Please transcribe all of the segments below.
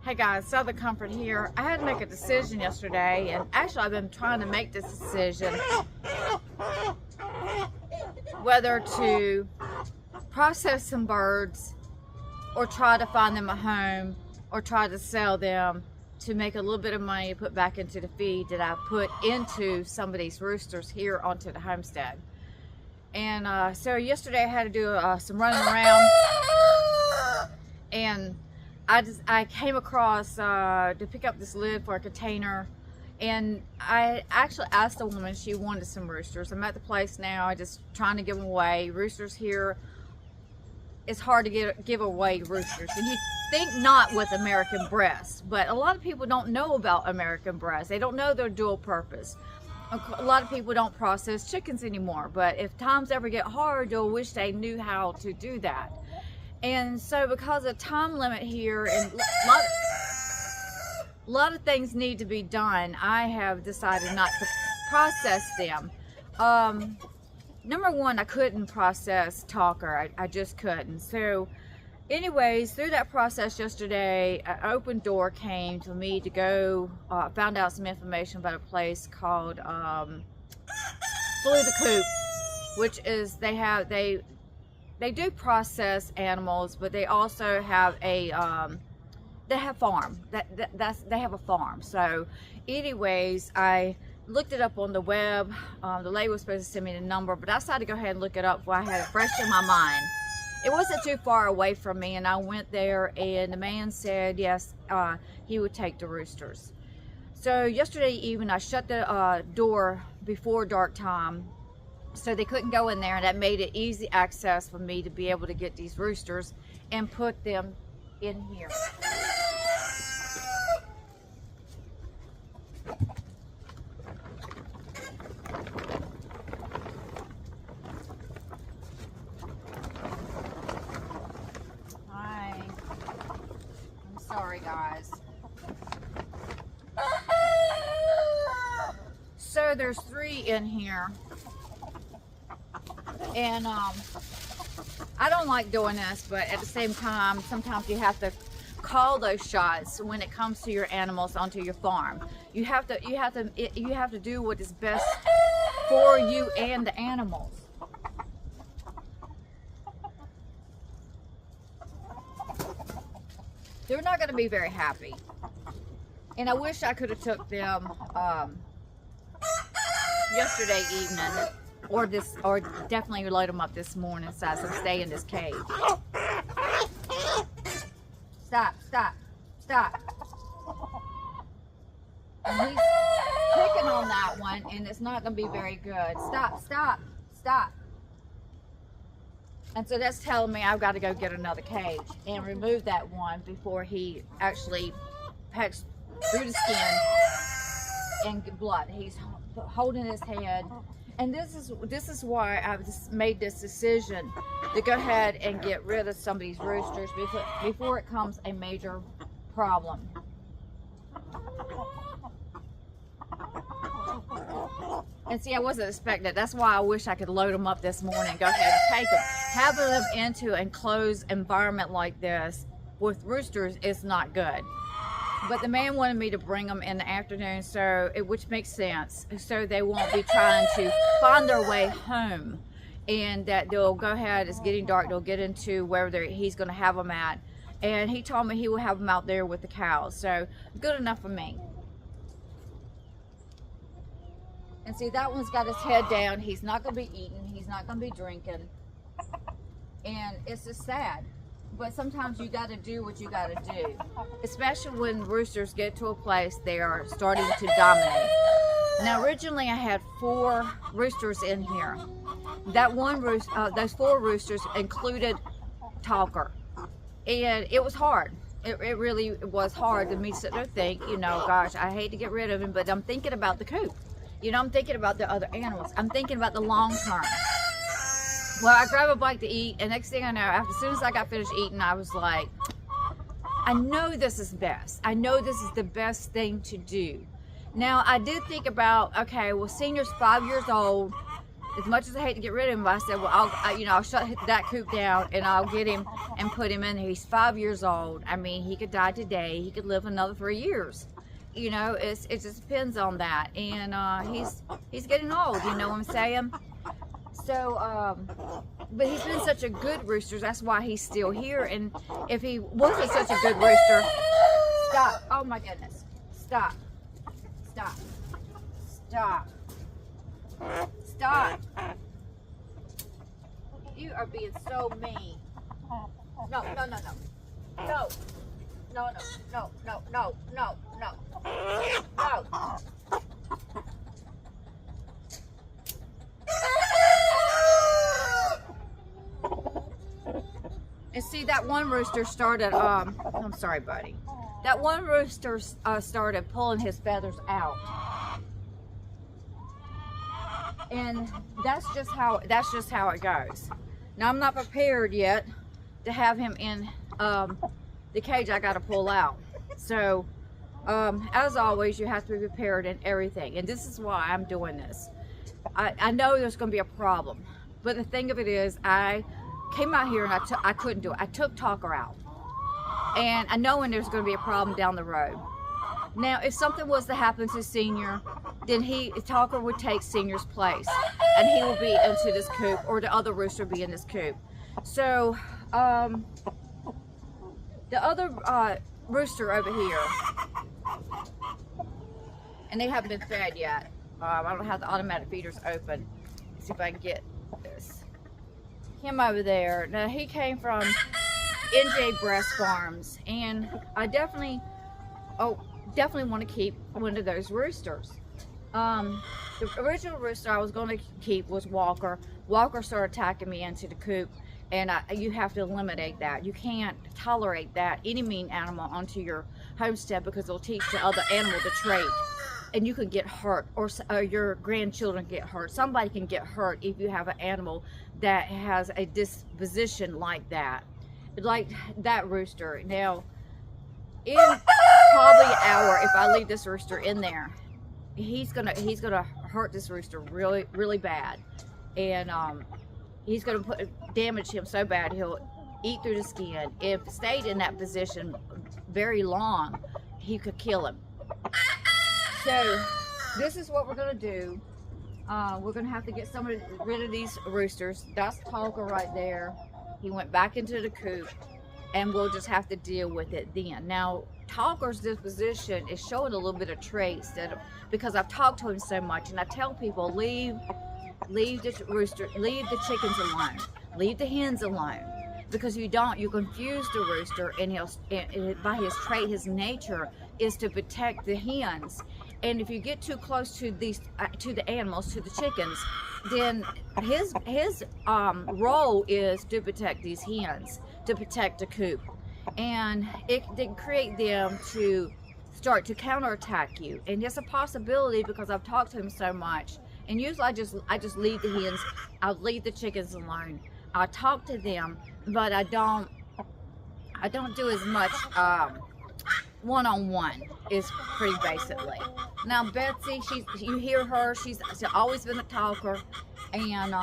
Hey guys, Southern Comfort here. I had to make a decision yesterday, and actually I've been trying to make this decision whether to process some birds or try to find them a home or try to sell them to make a little bit of money to put back into the feed that I put into some of these roosters here onto the homestead. And so yesterday I had to do some running around, and I came across to pick up this lid for a container, and I actually asked the woman if she wanted some roosters. I'm at the place now, just trying to give them away. Roosters here, it's hard to give away roosters, and you think not with American breasts, but a lot of people don't know about American breasts. They don't know their dual purpose. A lot of people don't process chickens anymore, but if times ever get hard, they'll wish they knew how to do that. And so because of time limit here and a lot of things need to be done, I have decided not to process them. Number one, I couldn't process talker. I just couldn't. So anyways, through that process yesterday, an open door came to me to go, found out some information about a place called Flew the Coop, which is they do process animals, but they also have a they have farm. They have a farm. So anyways, I looked it up on the web. The lady was supposed to send me the number, but I decided to go ahead and look it up while I had it fresh in my mind. It wasn't too far away from me, and I went there, and the man said yes, he would take the roosters. So yesterday evening I shut the door before dark time, so they couldn't go in there, and that made it easy access for me to be able to get these roosters and put them in here. Hi. I'm sorry, guys. So there's 3 in here. And I don't like doing this, but at the same time, sometimes you have to call those shots when it comes to your animals onto your farm. You have to do what is best for you and the animals. They're not going to be very happy, and I wish I could have took them yesterday evening. Or definitely load them up this morning so I can stay in this cage. Stop. And he's picking on that one, and it's not going to be very good. Stop. And so that's telling me I've got to go get another cage and remove that one before he actually pecks through the skin and get blood. He's holding his head. And this is why I've just made this decision to go ahead and get rid of some of these roosters before it becomes a major problem. And see, I wasn't expecting it. That's why I wish I could load them up this morning, go ahead and take them. Having them into an enclosed environment like this with roosters is not good. But the man wanted me to bring them in the afternoon, which makes sense, so they won't be trying to find their way home, and that they'll go ahead, it's getting dark, they'll get into wherever he's going to have them at. And he told me he will have them out there with the cows, so good enough for me. And see, that one's got his head down. He's not going to be eating, he's not going to be drinking, and it's just sad. But sometimes you got to do what you got to do, especially when roosters get to a place they are starting to dominate. Now, originally I had 4 roosters in here. That one rooster, those 4 roosters included talker, and it was hard. It really was hard to me sit there and think, gosh, I hate to get rid of him, but I'm thinking about the coop. I'm thinking about the other animals. I'm thinking about the long term. Well, I grabbed a bite to eat, and next thing I know, as soon as I got finished eating, I was like, I know this is best. I know this is the best thing to do. Now, I did think about, okay, well, Senior's 5 years old. as much as I hate to get rid of him, I said, well, I'll shut that coop down and I'll get him and put him in there. He's 5 years old. I mean, he could die today. He could live another 3 years. You know, it just depends on that. And he's getting old, you know what I'm saying? So, but he's been such a good rooster. That's why he's still here. And if he wasn't such a good rooster, stop. Oh my goodness. Stop. Stop. Stop. Stop. You are being so mean. No, no, no, no. No. No, no, no, no, no, no, no. No. And see, that one rooster started, I'm sorry, buddy. That one rooster started pulling his feathers out. And that's just how it goes. Now, I'm not prepared yet to have him in the cage I got to pull out. So, as always, you have to be prepared in everything. And this is why I'm doing this. I know there's going to be a problem. But the thing of it is, I came out here and I couldn't do it. I took Talker out. And I know when there's going to be a problem down the road. Now, if something was to happen to Senior, then Talker would take Senior's place. And he will be into this coop, or the other rooster will be in this coop. So, the other rooster over here, and they haven't been fed yet. I don't have the automatic feeders open. Let's see if I can get this. Him over there. Now, he came from NJ Breast Farms, and I definitely want to keep one of those roosters. The original rooster I was going to keep was Walker. Walker started attacking me into the coop, and you have to eliminate that. You can't tolerate that, any mean animal, onto your homestead, because it'll teach the other animal the trait, and you can get hurt, or your grandchildren get hurt. Somebody can get hurt if you have an animal that has a disposition like that rooster. Now, in probably an hour, if I leave this rooster in there, he's gonna hurt this rooster really, really bad, and he's gonna damage him so bad he'll eat through the skin. If it stayed in that position very long, he could kill him. So this is what we're gonna do. We're gonna have to get rid of these roosters. That's Talker right there. He went back into the coop, and we'll just have to deal with it then. Now, Talker's disposition is showing a little bit of traits because I've talked to him so much, and I tell people, leave the rooster, leave the chickens alone, leave the hens alone, because if you don't, you confuse the rooster, and by his trait, his nature is to protect the hens. And if you get too close to the animals, to the chickens, then his role is to protect these hens, to protect the coop, and it can create them to start to counterattack you. And it's a possibility because I've talked to him so much. And usually I just leave the hens, I'll leave the chickens alone. I talk to them, but I don't do as much one-on-one, is pretty basically. Now Betsy, you hear her, she's always been a talker, and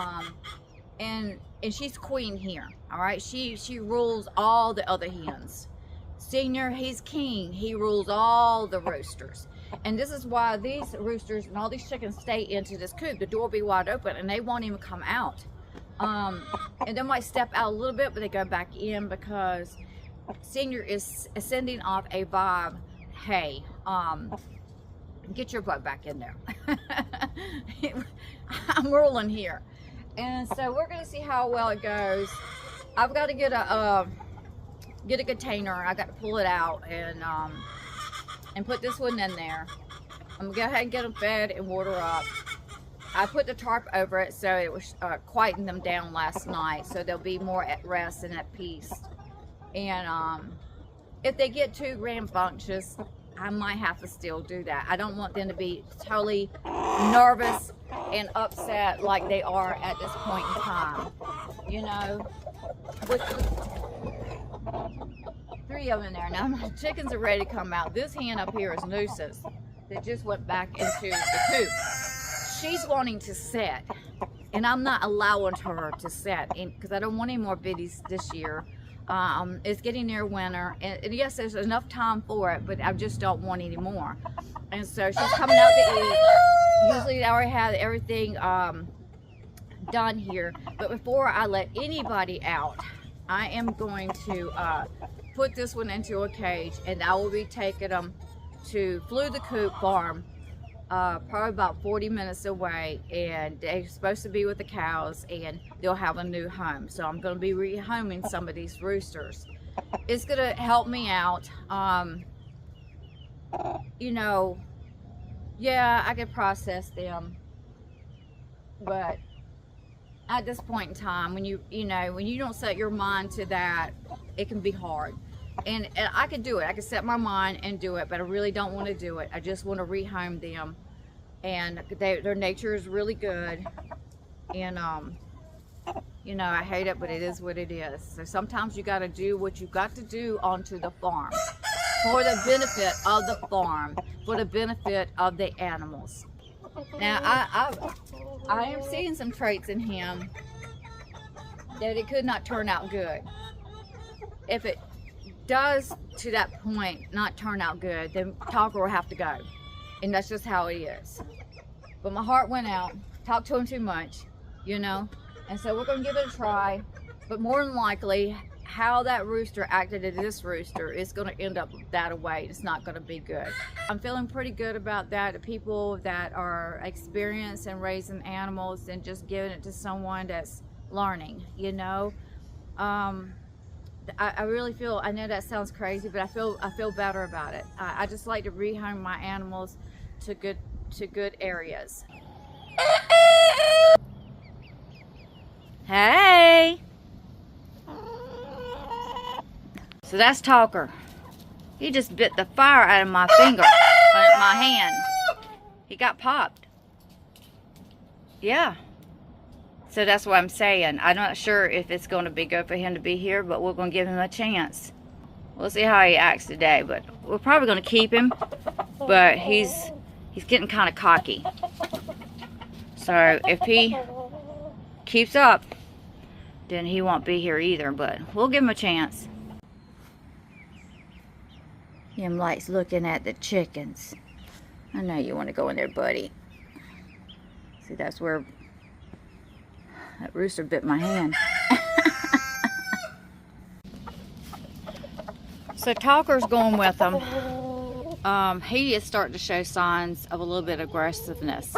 she's queen here. All right, she rules all the other hens. Senior, he's king. He rules all the roosters. And this is why these roosters and all these chickens stay into this coop. The door will be wide open and they won't even come out. And they might step out a little bit, but they go back in because Senior is sending off a vibe. Hey, get your butt back in there. I'm ruling here. And so we're going to see how well it goes. I've got to get a container. I got to pull it out and put this one in there. I'm gonna go ahead and get them fed and water up. I put the tarp over it so it was quieting them down last night, so they'll be more at rest and at peace. And if they get too rambunctious, I might have to still do that. I don't want them to be totally nervous and upset like they are at this point in time. You know, with 3 of them in there. Now my chickens are ready to come out. This hen up here is Nuisance that just went back into the coop. She's wanting to set, and I'm not allowing her to set because I don't want any more biddies this year. It's getting near winter, and yes, there's enough time for it, but I just don't want any more. And so she's coming out to eat. Usually I already have everything done here, but before I let anybody out, I am going to put this one into a cage, and I will be taking them to Flew the Coop farm, probably about 40 minutes away, and they're supposed to be with the cows, and they'll have a new home. So I'm going to be rehoming some of these roosters. It's going to help me out. You know, yeah, I could process them, but at this point in time, when you don't set your mind to that, it can be hard. And I could do it. I could set my mind and do it, but I really don't want to do it. I just want to rehome them, and their nature is really good. And you know, I hate it, but it is what it is. So sometimes you got to do what you got to do onto the farm for the benefit of the farm, for the benefit of the animals. Now I am seeing some traits in him that it could not turn out good. If it does to that point not turn out good, then Talker will have to go, and that's just how it is. But my heart went out. Talked to him too much, you know, and so we're gonna give it a try. But more than likely, how that rooster acted to this rooster is going to end up that way. It's not going to be good. I'm feeling pretty good about that. The people that are experienced in raising animals and just giving it to someone that's learning, you know. I really feel, I know that sounds crazy, but I feel better about it. I just like to rehome my animals to good areas. Hey. So that's Talker. He just bit the fire out of my finger, my hand. He got popped. Yeah. So that's what I'm saying. I'm not sure if it's going to be good for him to be here, but we're going to give him a chance. We'll see how he acts today, but we're probably going to keep him. But he's getting kind of cocky. So if he keeps up, then he won't be here either, but we'll give him a chance. Him likes looking at the chickens. I know you want to go in there, buddy. See, that's where that rooster bit my hand. So Talker's going with him. He is starting to show signs of a little bit of aggressiveness.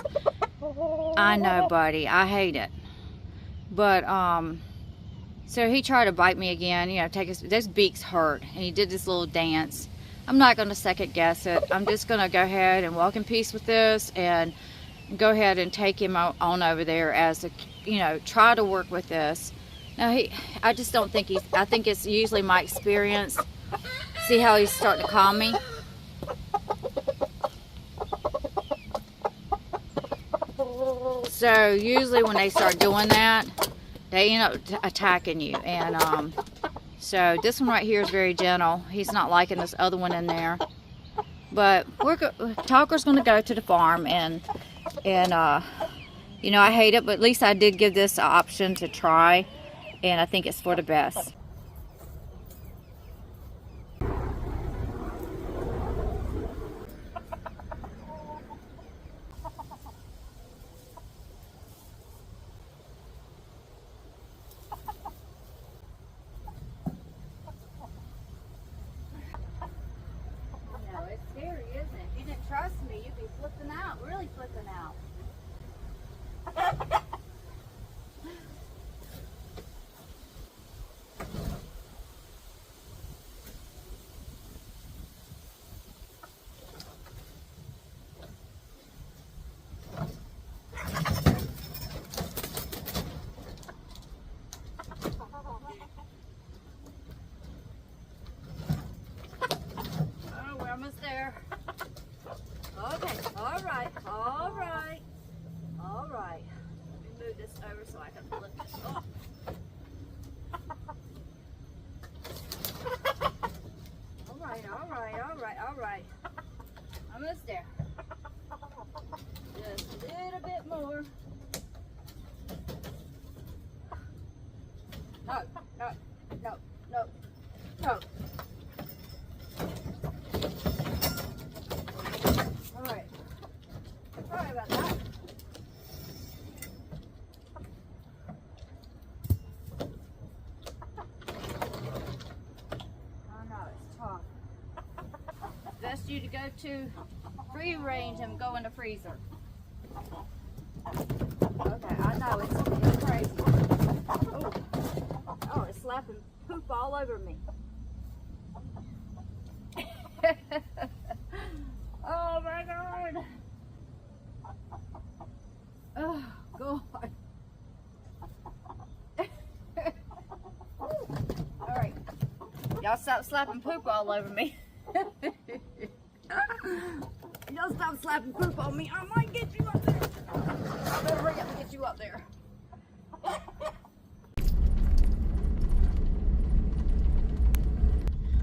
I know, buddy. I hate it. But, so he tried to bite me again. You know, those beaks hurt. And he did this little dance. I'm not going to second guess it. I'm just going to go ahead and walk in peace with this and go ahead and take him on over there as a, you know, try to work with this. Now, I just don't think I think it's usually my experience. See how he's starting to calm me? So usually when they start doing that, they end up attacking you. And so this one right here is very gentle. He's not liking this other one in there. But Talker's going to go to the farm, and you know, I hate it, but at least I did give this an option to try, and I think it's for the best. Trust me, you'd be flipping out, really flipping out. Oh, we're almost there. Okay, all right. Let me move this over so I can flip this off. All right. Almost there. Just a little bit more. Sorry about that. I know, it's tough. It's best you to go to free range and go in the freezer. Okay, I know, it's crazy. Oh, it's slapping poop all over me. Oh my God. Oh God. All right, y'all stop slapping poop all over me. Y'all stop slapping poop on me. I might get you up there. I better hurry up and get you up there.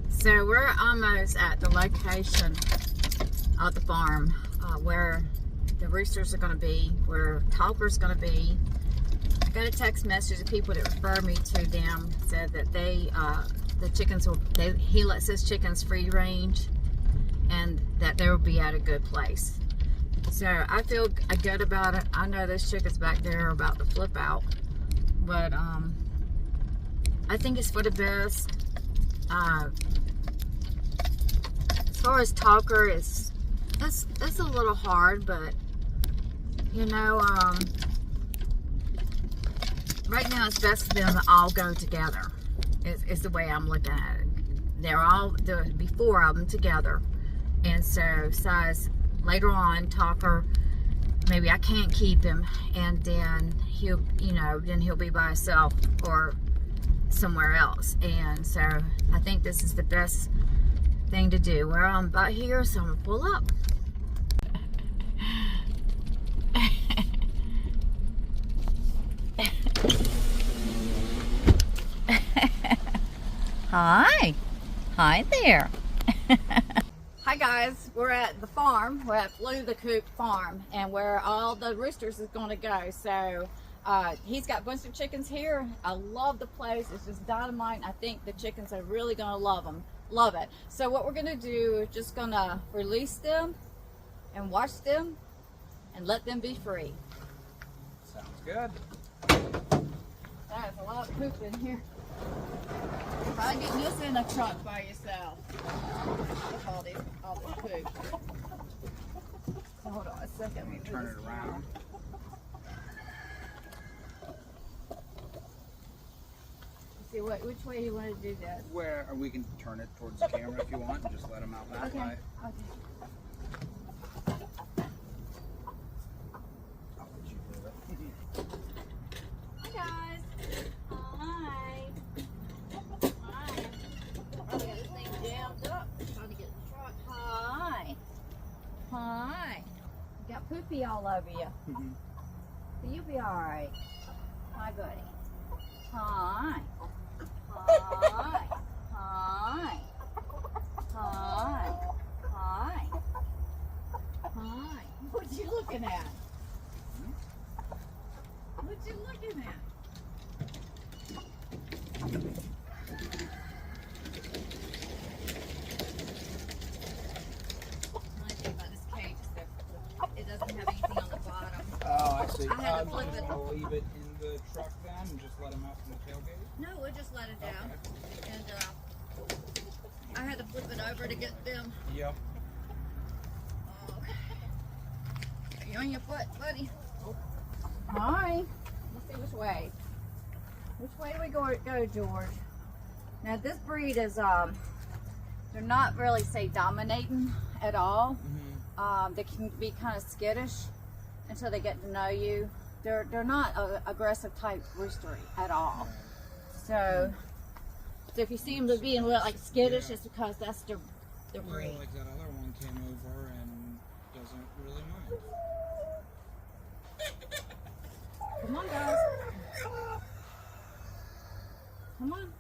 So we're almost at the location of the farm where the roosters are going to be, where Talker's going to be. I got a text message of people that referred me to them, said that they, the chickens will, he lets his chickens free range and that they will be at a good place. So I feel good about it. I know those chickens back there are about to flip out, but I think it's for the best. As far as Talker, it's a little hard, but you know, right now it's best for them to all go together. Is the way I'm looking at it. There'll be 4 of them together, and so size later on, Talker, maybe I can't keep him, and then he'll be by himself or somewhere else, and so I think this is the best thing to do. Well, I'm about here, so I'm gonna pull up. Hi there. Hi guys, we're at the farm. We're at Blue the Coop farm, and where all the roosters is going to go. So he's got a bunch of chickens here. I love the place. It's just dynamite. I think the chickens are really going to love it. So what we're going to do is just going to release them and watch them and let them be free. Sounds good. There's a lot of poop in here. Try getting this in a truck by yourself. Look all this poop. So hold on a second. Let me turn it around. See which way you want to do this? Where we can turn it towards the camera if you want, and just let them out that way. Okay. I'll let you do it. Hi guys. Hi. Hi. Probably got this thing jammed up. Trying to get in the truck. Hi. Hi. You got poopy all over you. But you'll be alright. Hi buddy. Hi. Hi. Hi. Hi. Hi. Hi. What you looking at? What you looking at? One thing about this cage is that it doesn't have anything on the bottom. Oh, I see. I had to flip it. I'll leave it in the truck then, and just let them out from the tailgate? No, we'll just let it down. Okay. And I had to flip it over to get them. Yep. Okay. Are you on your foot, buddy? Oh. Hi. Let's see which way. Which way do we go, George? Now this breed is they're not really say dominating at all. They can be kind of skittish until they get to know you. They're not an aggressive type rooster at all. So if you see them being like skittish, it's because that's their breed. Well, like that other one came over and doesn't really mind. Come on, guys. Come on.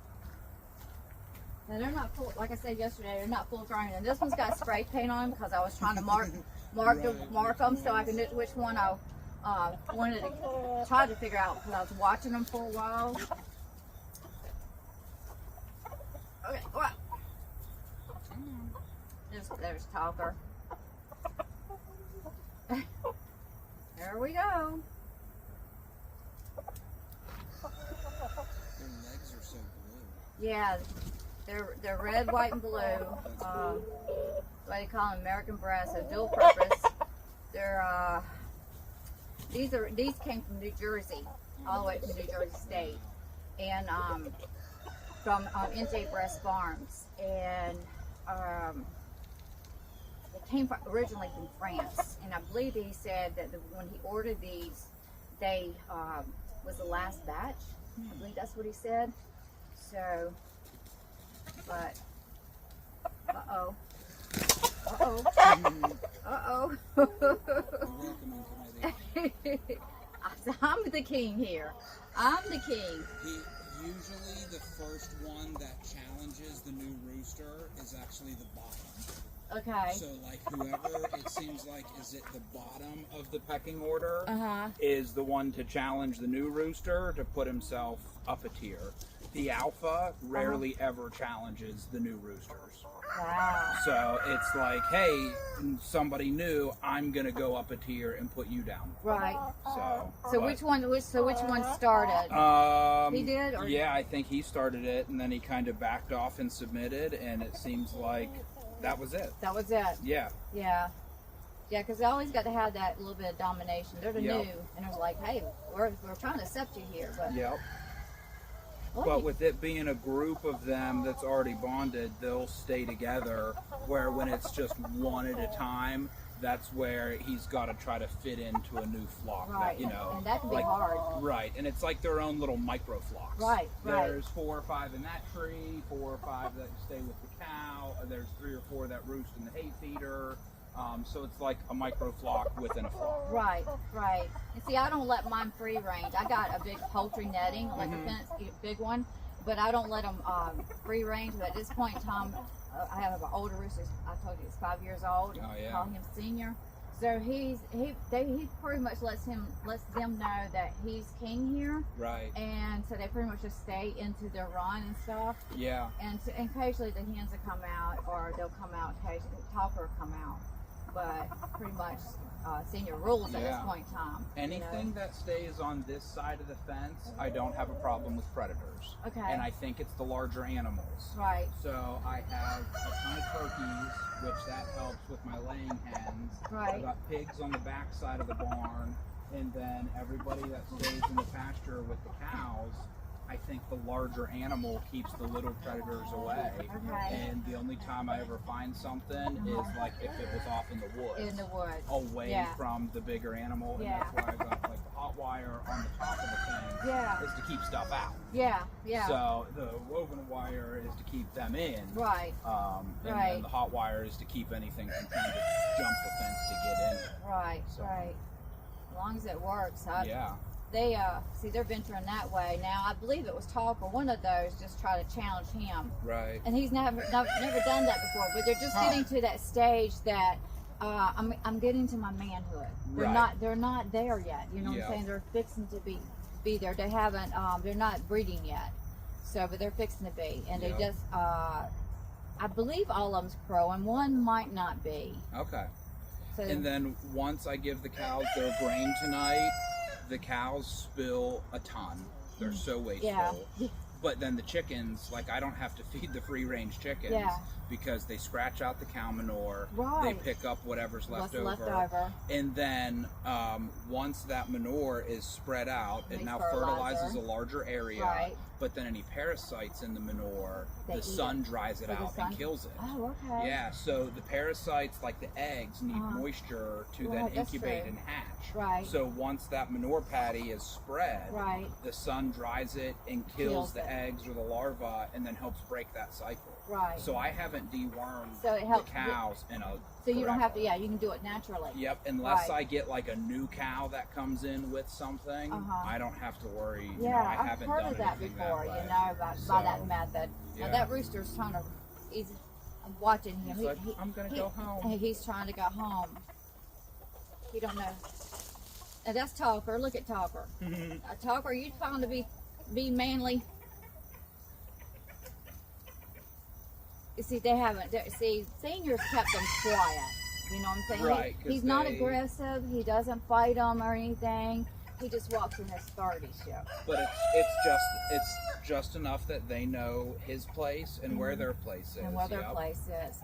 Now they're not full, like I said yesterday, they're not full grown. And this one's got spray paint on them because I was trying to mark them so I can know which one I wanted to try to figure out because I was watching them for a while. Okay, go out. There's Talker. There we go. Their legs are so blue. Yeah, they're red, white, and blue. What they call them, American Brass, so dual purpose. They're these came from New Jersey, all the way from New Jersey State, and from NJ Breast Farms, and they came originally from France. And I believe he said that when he ordered these, they was the last batch. I believe that's what he said. So, but uh-oh. I'm the king here. I'm the king. Usually the first one that challenges the new rooster is actually the bottom. Okay. So like whoever it seems like is at the bottom of the pecking order Uh-huh. is the one to challenge the new rooster to put himself up a tier. The alpha rarely ever challenges the new roosters. Wow. So it's like, hey, somebody new, I'm gonna go up a tier and put you down. Right. So Which one started? He did, or yeah, I think he started it, and then he kind of backed off and submitted, and it seems like that was it. that was it. Yeah. Yeah. Yeah, because they always got to have that little bit of domination. They're the Yep. new, and it's like, hey, we're trying to accept you here, but Yep. well, But with it being a group of them that's already bonded, they'll stay together. Where when it's just one at a time, that's where he's got to try to fit into a new flock. right, You know, and that can be like- hard. Right, and it's like their own little micro flocks. Right, right. There's 4 or 5 in that tree, 4 or 5 that stay with the cow. There's 3 or 4 that roost in the hay feeder. So it's like a micro flock within a flock. Right, right. And see, I don't let mine free range. I got a big poultry netting, like a fence, a big one, but I don't let them free range. But at this point in time, I have an older rooster. I told you, he's 5 years old. Oh, yeah. Call him senior. So he pretty much lets them know that he's king here, Right. and so they pretty much just stay into their run and stuff. Yeah. And occasionally the hens will come out, or they'll come out occasionally. Talker will come out, but pretty much senior rules at this Yeah. point in time. Anything that stays on this side of the fence, I don't have a problem with predators. Okay. And I think it's the larger animals. Right. So I have a ton of turkeys, which that helps with my laying hens. Right. I've got pigs on the back side of the barn, and then everybody that stays in the pasture with the cows. I think the larger animal keeps the little predators away. Okay. And the only time I ever find something is like if it was off in the woods. In the woods. Away Yeah. from the bigger animal, and Yeah. that's why I got like the hot wire on the top of the thing. Yeah. Is to keep stuff out. Yeah. Yeah. So the woven wire is to keep them in. Right. And Right. then the hot wire is to keep anything from trying to jump the fence to get in. Right. So- Right. As long as it works. Yeah. They see they're venturing that way now. I believe it was Talker, one of those, just try to challenge him, Right. and he's never done that before. But they're just getting to that stage that I'm getting to my manhood. They're not there yet. You know what Yeah. I'm saying? They're fixing to be there. They haven't they're not breeding yet. So, but they're fixing to be, and they Yeah. just I believe all of them's pro, and one might not be. Okay. So And then once I give the cows their grain tonight, the cows spill a ton. They're so wasteful. Yeah. But then the chickens, like I don't have to feed the free range chickens Yeah. because they scratch out the cow manure. Right. They pick up whatever's what's left over. left over? And then once that manure is spread out, it Makes now fertilizer. fertilizes a larger area. Right. But then any parasites in the manure, They the eat sun it. dries it So the out sun- and kills it. Oh, okay. Yeah, so the parasites, like the eggs, need moisture to then Right, that's incubate true. and hatch. Right. So once that manure patty is spread, Right. the sun dries it and kills Kills the it. eggs or the larvae and then helps break that cycle. Right. So I haven't dewormed So it helps the cows in a So you don't have to, forever. you can do it naturally. Yep, unless Right. I get like a new cow that comes in with something, I don't have to worry. Yeah, I I've haven't heard done of that anything before, way. by So, that method. yeah. Now that rooster's trying to, I'm watching him. He's like, I'm gonna go home. He's trying to go home. He don't know. Now that's Talker. Look at Talker. Talker, are you trying to be manly? You see, they haven't. See, seniors kept them quiet. You know what I'm saying? Right, 'cause He's not aggressive. He doesn't fight them or anything. He just walks in his authority show. But it's just enough that they know his place and where their place is. And where their place is.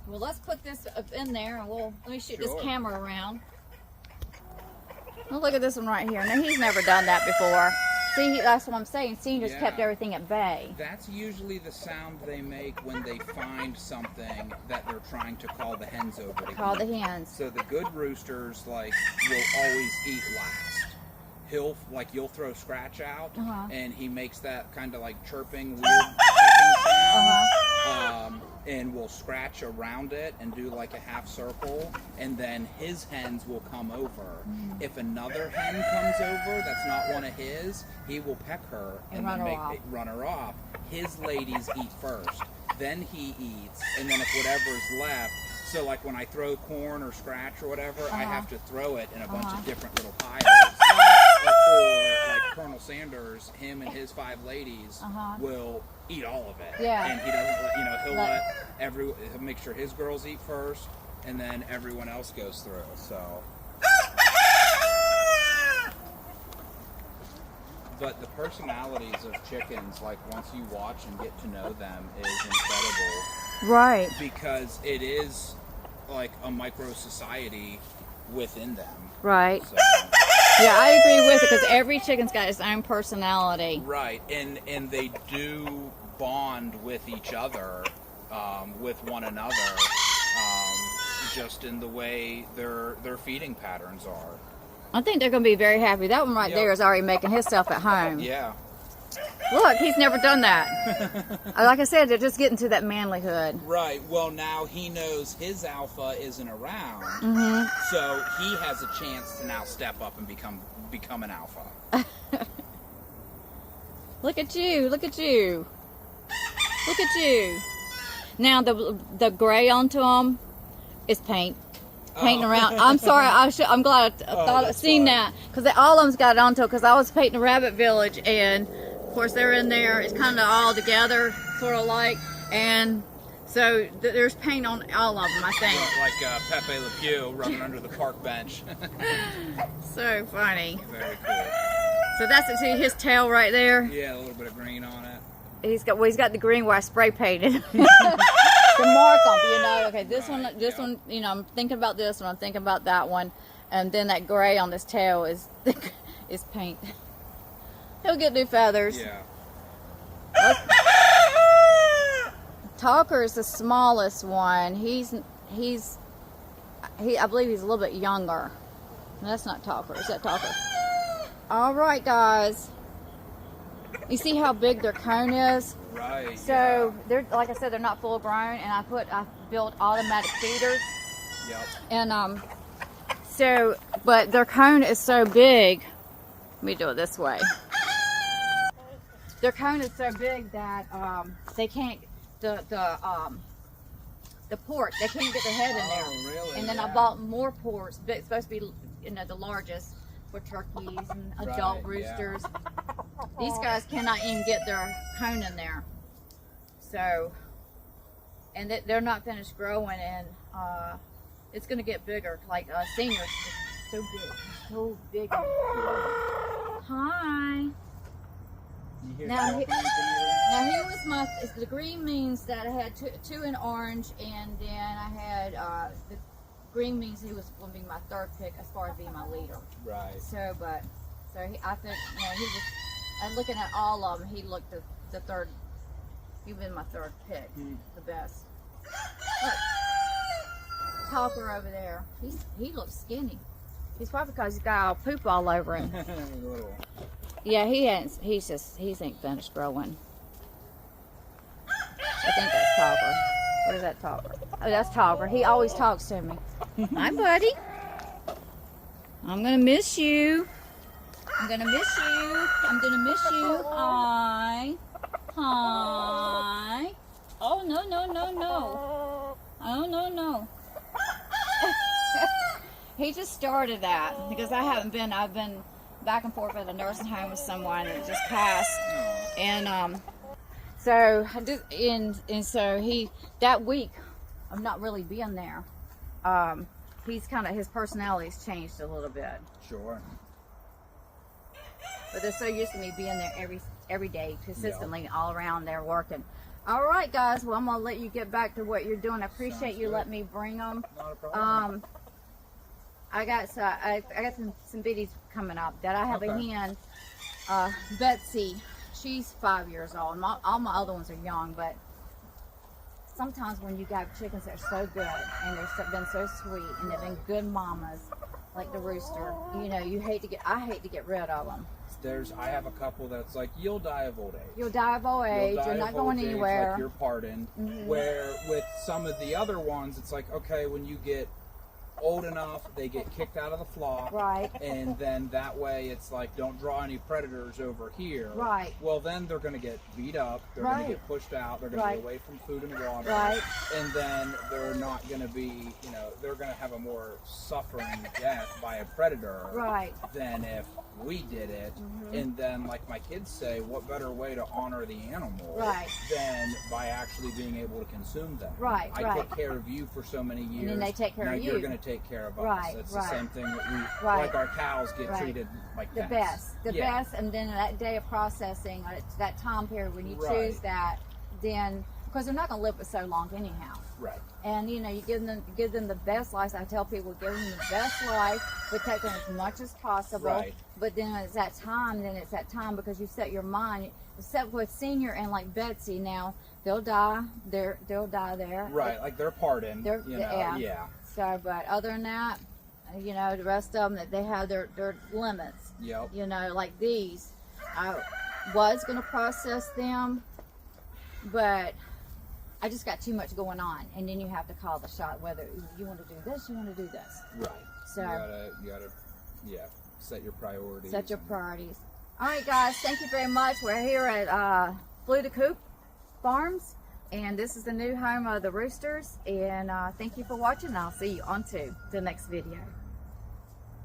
Well, let's put this up in there, and let me shoot this camera around. Well, look at this one right here. Now, he's never done that before. See, that's what I'm saying. See, he just kept everything at bay. That's usually the sound they make when they find something that they're trying to call the hens over to Call eat. the hens. So the good roosters, like, will always eat last. You'll throw Scratch out, and he makes that kind of like chirping, weird pecking sound, and will scratch around it and do like a half circle, and then his hens will come over. If another hen comes over that's not one of his, he will peck her and then run her off. His ladies eat first, then he eats, and then if whatever's left, so like when I throw corn or Scratch or whatever, I have to throw it in a bunch of different little piles. Or like Colonel Sanders, him and his 5 ladies will eat all of it. Yeah. And he doesn't he'll make sure his girls eat first, and then everyone else goes through. So. But the personalities of chickens, like once you watch and get to know them, is incredible. Right. Because it is like a micro society within them. Right. So. Yeah, I agree with it, because every chicken's got its own personality. Right, and they do bond with each other, with one another, just in the way their feeding patterns are. I think they're going to be very happy. That one right there is already making himself at home. Yeah. Look, he's never done that. Like I said, they're just getting to that manlyhood. Right. Well, now he knows his alpha isn't around, so he has a chance to now step up and become an alpha. Look at you! Look at you! Look at you! Now the gray onto them is painting around. I'm sorry. I'm glad I thought I seen that, because all of them's got it onto. Because I was painting a rabbit village, and of course they're in there. It's kind of all together, sort of like, and so there's paint on all of them, I think. Like Pepe Le Pew running under the park bench. So funny. Very cool. So that's see his tail right there. Yeah, a little bit of green on it. He's got the green where I spray painted to mark them. You know, okay, this one, you know, I'm thinking about this one. I'm thinking about that one, and then that gray on this tail is paint. He'll get new feathers. Yeah. Talker is the smallest one. I believe he's a little bit younger. No, that's not Talker. Is that Talker? All right, guys. You see how big their cone is? Right. So they're, like I said, they're not full grown, and I built automatic feeders. Yep. And so, but their cone is so big. Let me do it this way. Their cone is so big that they can't the port. They can't get their head in there. Oh, really? And then I bought more ports. But it's supposed to be, you know, the largest for turkeys and adult roosters. Yeah. These guys cannot even get their cone in there. So, and they're not finished growing, and it's going to get bigger. Like seniors, so big. Hi. Now he was the green means that I had two in orange, and then I had the green means he was going to be my third pick as far as being my leader. Right. I think, you know, he was. I'm looking at all of them. He looked the third. He was my third pick, the best. Look, Talker over there. He looks skinny. He's probably because he's got all poop all over him. Yeah, he ain't finished growing. I think that's Talker. What is that Talker? Oh, that's Talker. He always talks to me. Hi, buddy. I'm gonna miss you. I'm gonna miss you. I'm gonna miss you. Hi. Hi. Oh, no. Oh, no. He just started that because I've been back and forth at a nursing home with someone, and it just passed. And So I just and so that week of not really being there, he's kind of, his personality's changed a little bit. Sure. But they're so used to me being there every day consistently, all around there working. All right, guys. Well, I'm gonna let you get back to what you're doing. I appreciate you letting me bring them. Not a problem. I got some biddies coming up that I have a Okay. hen. Betsy, she's 5 years old. All my other ones are young, but sometimes when you got chickens that are so good and they've been so sweet and they've been good mamas, like the rooster, you know, I hate to get rid of them. I have a couple that's like, you'll die of old age. You'll die of old age. You're not going anywhere. Like you're pardoned. Where with some of the other ones, it's like, okay, when you get old enough, they get kicked out of the flock. Right. And then that way it's like, don't draw any predators over here. Right. Well, then they're going to get beat up. They're going to get pushed out. They're going to be away from food and water. Right. And then they're not going to be, you know, they're going to have a more suffering death by a predator. Right. Than if we did it. And then, like my kids say, what better way to honor the animal than by actually being able to consume them? Right. I took care of you for so many years. And then they take care now of you. You're going to take care of us. Right. It's the same thing that we, Right. like our cows get treated like the pets. best. Best. And then that day of processing, that time period when you choose that, then because they're not going to live for so long anyhow. Right. And you know, you give them the best life. I tell people, give them the best life, but take them as much as possible. Right. But then it's that time because you set your mind. Except with senior and like Betsy, now they'll die. They'll die there. Right. Like they're pardoned. Yeah. So, but other than that, you know, the rest of them that they have their limits. Yep. You know, like these, I was going to process them, but I just got too much going on, and then you have to call the shot whether you want to do this, you want to do this. Right. So you gotta, set your priorities. Set your priorities. All right, guys. Thank you very much. We're here at Flew to Coop Farms, and this is the new home of the Roosters. And thank you for watching. I'll see you on to the next video.